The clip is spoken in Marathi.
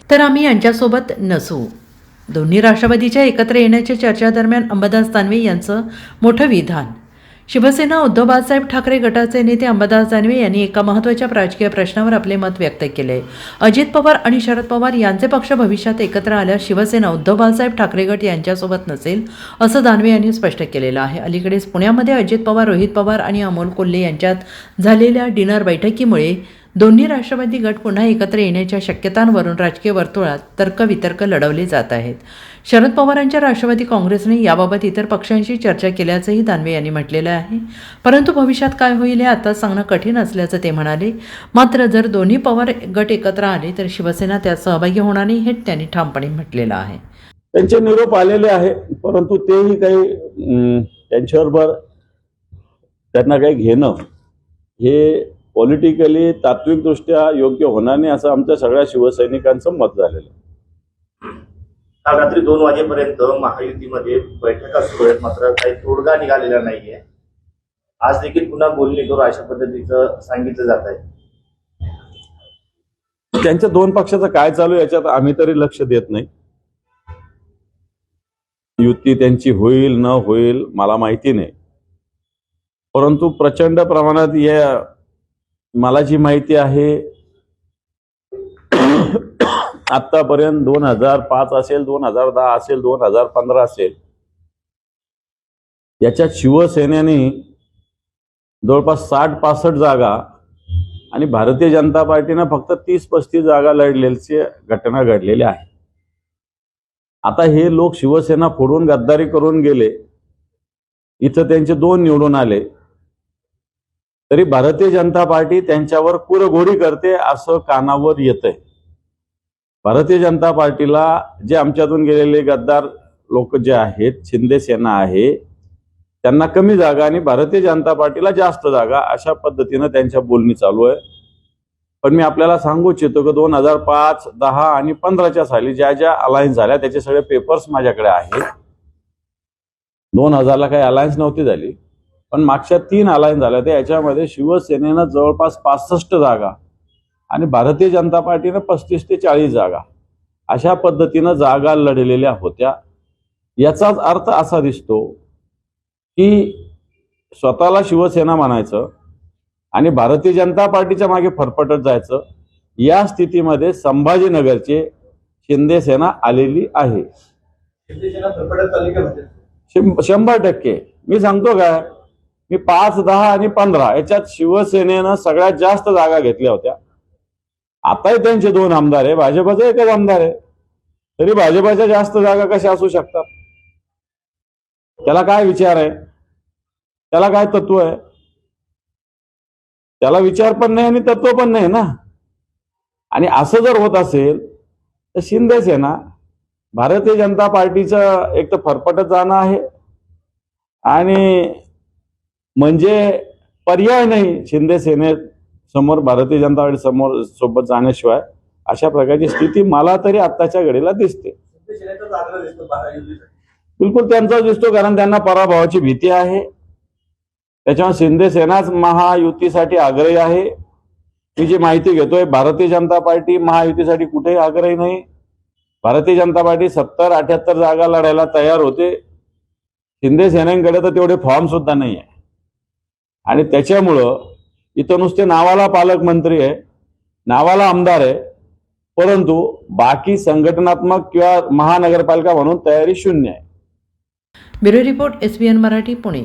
तर आम्ही यांच्यासोबत नसू. दोन्ही राष्ट्रवादीच्या एकत्र येण्याच्या चर्चेदरम्यान अंबादास दानवे यांचं मोठं विधान. शिवसेना उद्धव बाळासाहेब ठाकरे गटाचे नेते अंबादास दानवे यांनी एका महत्त्वाच्या राजकीय प्रश्नावर आपले मत व्यक्त केले. अजित पवार आणि शरद पवार यांचे पक्ष भविष्यात एकत्र आल्यास शिवसेना उद्धव बाळासाहेब ठाकरे गट यांच्यासोबत नसेल, असं दानवे यांनी स्पष्ट केलेलं आहे. अलीकडेच पुण्यामध्ये अजित पवार, रोहित पवार आणि अमोल कोल्हे यांच्यात झालेल्या डिनर बैठकीमुळे दोन्ही राष्ट्रवादी गट पुन्हा एकत्र येण्याच्या शक्यतांवरून राजकीय वर्तुळात तर्कवितर्क लढवले जात आहेत. शरद पवारांच्या राष्ट्रवादी काँग्रेसने याबाबत इतर पक्षांशी चर्चा केल्याचंही दानवे यांनी म्हटलेलं आहे. परंतु भविष्यात काय होईल हे आता सांगणं कठीण असल्याचं ते म्हणाले. मात्र जर दोन्ही पवार गट एकत्र आले तर शिवसेना त्यात सहभागी होणार नाही, हे त्यांनी ठामपणे म्हटलेलं आहे. त्यांचे निरोप आलेले आहे, परंतु तेही काही त्यांच्याबरोबर त्यांना काही घेणं हे पॉलिटिकली तात्विकदृष्ट्या योग्य होणार नाही, असं आमच्या सगळ्या शिवसैनिकांचं मत झालेलं आहे. काल रात्री 2 वाजेपर्यंत महायुतीमध्ये बैठका सुरू आहेत, मात्र काही तोडगा निघालेला नाहीये. आज देखील पुन्हा बोलणी करू अशा पद्धतीचं सांगितलं जात आहे. त्यांच्या दोन पक्षाचं काय चालू आहे याच्यात आम्ही तरी लक्ष देत नाही. युती त्यांची होईल न होईल मला माहिती नाही, परंतु प्रचंड प्रमाणात या मला जी माहिती आहे आतापर्यंत 2005 असेल, 2010 असेल, 2015 असेल, याच्यात शिवसेनेने जवळपास 60-65 जागा आणि भारतीय जनता पार्टीनं फक्त 30-35 जागा लढलेल्या घटना घडलेल्या आहे. आता हे लोक शिवसेना फोडून गद्दारी करून गेले, इथं त्यांचे 2 निवडून आले, तरी भारतीय जनता पार्टी त्यांच्यावर कुरघोडी करते असं कानावर येतंय. भारतीय जनता पार्टीला जे आमच्यातून गेलेले गद्दार लोक जे आहेत, शिंदे सेना आहे, त्यांना कमी जागा आणि भारतीय जनता पार्टीला जास्त जागा, अशा पद्धतीनं त्यांच्या बोलणी चालू आहे. पण मी आपल्याला सांगू इच्छितो की 2005, 10 आणि 15च्या साली ज्या ज्या अलायन्स झाल्या त्याचे सगळे पेपर्स माझ्याकडे आहेत. 2000ला काही अलायन्स नव्हती झाली, पण मागच्या 3 अलायन्स झाल्या त्या याच्यामध्ये शिवसेनेनं जवळपास 65 जागा आणि भारतीय जनता पार्टीनं 35 ते 40 जागा अशा पद्धतीनं जागा लढलेल्या होत्या. याचाच अर्थ असा दिसतो की स्वतःला शिवसेना म्हणायचं आणि भारतीय जनता पार्टीच्या मागे फरफटत जायचं, या स्थितीमध्ये संभाजीनगरचे शिंदे सेना आलेली आहे. 100%. मी सांगतो काय, मी 5, 10 आणि 15 याच्यात शिवसेनेनं सगळ्यात जास्त जागा घेतल्या होत्या. आताही त्यांचे 2 आमदार आहे, भाजपचा एकच आमदार आहे, तरी भाजपच्या जास्त जागा कशा असू शकतात? त्याला काय विचार आहे? त्याला काय तत्व आहे? त्याला विचार पण नाही आणि तत्व पण नाही ना. आणि असं जर होत असेल तर शिंदे सेना भारतीय जनता पार्टीचं एक तर फरफटत जाणं आहे आणि म्हणजे पर्याय नाही शिंदे सेने समोर भारतीय जनता पार्टी समोर सोबत जाण्याशिवाय, अशा प्रकारची स्थिती मला तरी आत्ताच्या घडीला दिसते. बिलकुल त्यांचा दिसतो, कारण त्यांना पराभवाची भीती आहे. त्याच्यामुळे शिंदे सेनाच महायुतीसाठी आग्रही आहे. मी जी माहिती घेतोय, भारतीय जनता पार्टी महायुतीसाठी कुठेही आग्रही नाही. भारतीय जनता पार्टी 70-78 जागा लढायला तयार होते. शिंदे सेनेकडे तर तेवढे फॉर्म सुद्धा नाही आहे. आणि त्याच्यामुळं इथं नुसते नावाला पालकमंत्री आहे, नावाला आमदार आहे, परंतु बाकी संघटनात्मक किंवा महानगरपालिका म्हणून तयारी शून्य आहे. Bureau report, SBN Marathi, Pune.